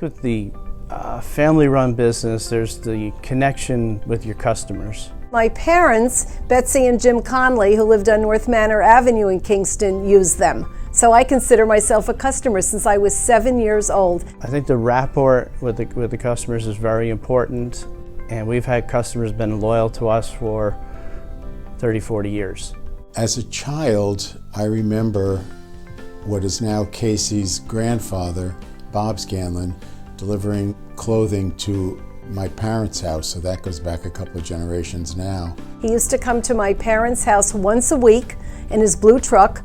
think with the family-run business, there's the connection with your customers. My parents, Betsy and Jim Conley, who lived on North Manor Avenue in Kingston, used them. So I consider myself a customer since I was 7 years old. I think the rapport with the customers is very important, and we've had customers been loyal to us for 30, 40 years. As a child, I remember what is now Casey's grandfather, Bob Scanlon, delivering clothing to my parents' house, so that goes back a couple of generations now. He used to come to my parents' house once a week in his blue truck,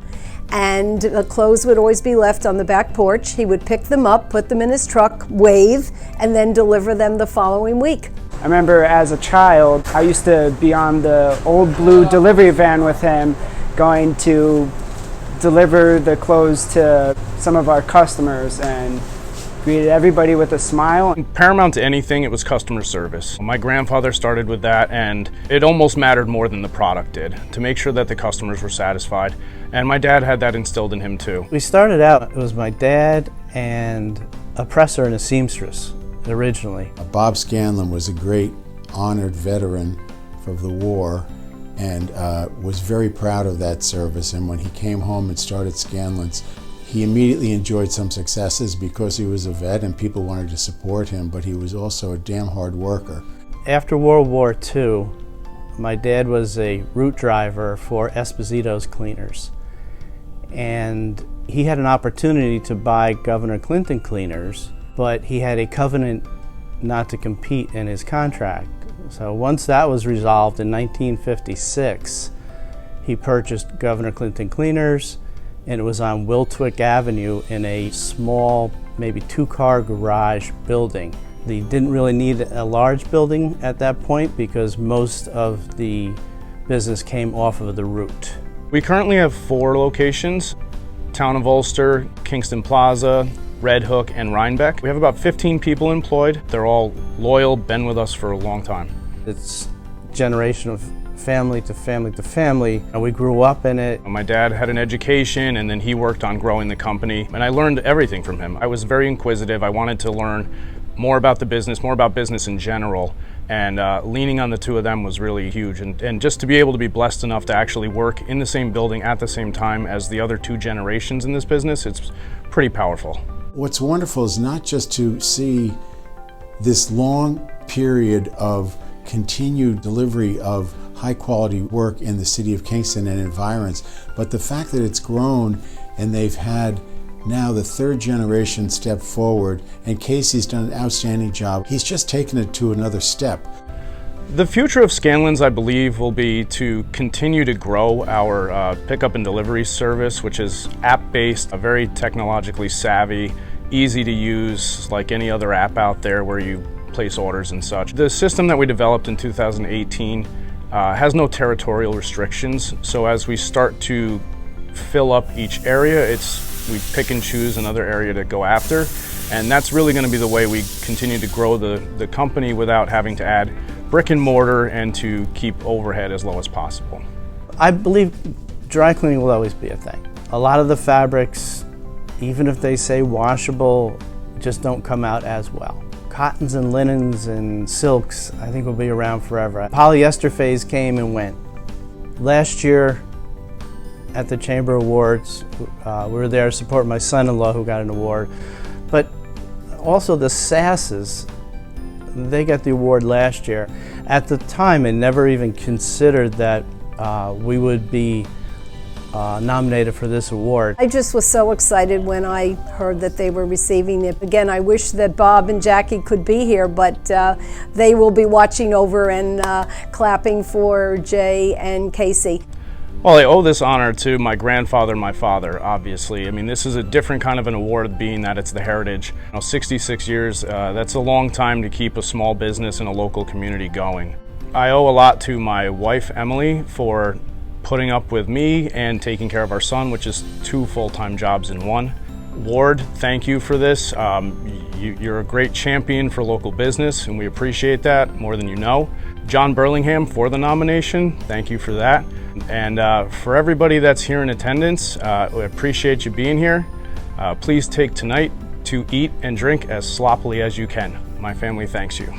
and the clothes would always be left on the back porch. He would pick them up, put them in his truck, wave, and then deliver them the following week. I remember as a child, I used to be on the old blue delivery van with him, going to deliver the clothes to some of our customers, and greeted everybody with a smile. Paramount to anything, it was customer service. My grandfather started with that, and it almost mattered more than the product did, to make sure that the customers were satisfied. And my dad had that instilled in him too. We started out, it was my dad and a presser and a seamstress originally. Bob Scanlon was a great honored veteran of the war, and was very proud of that service. And when he came home and started Scanlon's, he immediately enjoyed some successes because he was a vet and people wanted to support him, but he was also a damn hard worker. After World War II, my dad was a route driver for Esposito's Cleaners. And he had an opportunity to buy Governor Clinton Cleaners, but he had a covenant not to compete in his contract. So once that was resolved in 1956, he purchased Governor Clinton Cleaners, and it was on Wiltwick Avenue in a small, maybe two-car garage building. They didn't really need a large building at that point because most of the business came off of the route. We currently have 4 locations: Town of Ulster, Kingston Plaza, Red Hook, and Rhinebeck. We have about 15 people employed. They're all loyal, been with us for a long time. It's a generation of family to family to family, and we grew up in it. My dad had an education, and then he worked on growing the company, and I learned everything from him. I was very inquisitive. I wanted to learn more about the business, more about business in general, and leaning on the two of them was really huge. And just to be able to be blessed enough to actually work in the same building at the same time as the other 2 generations in this business, it's pretty powerful. What's wonderful is not just to see this long period of continued delivery of high quality work in the city of Kingston and environs, but the fact that it's grown and they've had now the 3rd generation step forward, and Casey's done an outstanding job. He's just taken it to another step. The future of Scanlon's, I believe, will be to continue to grow our pickup and delivery service, which is app-based, very technologically savvy, easy to use, like any other app out there where you place orders and such. The system that we developed in 2018 has no territorial restrictions, so as we start to fill up each area, we pick and choose another area to go after, and that's really going to be the way we continue to grow the company without having to add brick and mortar and to keep overhead as low as possible. I believe dry cleaning will always be a thing. A lot of the fabrics, even if they say washable, just don't come out as well. Cottons and linens and silks, I think, will be around forever. Polyester phase came and went. Last year at the Chamber Awards, we were there to support my son-in-law who got an award, but also the Sasses, they got the award last year. At the time, I never even considered that we would be nominated for this award. I just was so excited when I heard that they were receiving it. Again, I wish that Bob and Jackie could be here, but they will be watching over and clapping for Jay and Casey. Well, I owe this honor to my grandfather and my father, obviously. I mean, this is a different kind of an award, being that it's the heritage. 66 years, that's a long time to keep a small business in a local community going. I owe a lot to my wife, Emily, for putting up with me and taking care of our son, which is 2 full-time jobs in one. Ward, thank you for this. You're a great champion for local business, and we appreciate that more than you know. John Burlingham for the nomination, thank you for that. And for everybody that's here in attendance, we appreciate you being here. Please take tonight to eat and drink as sloppily as you can. My family thanks you.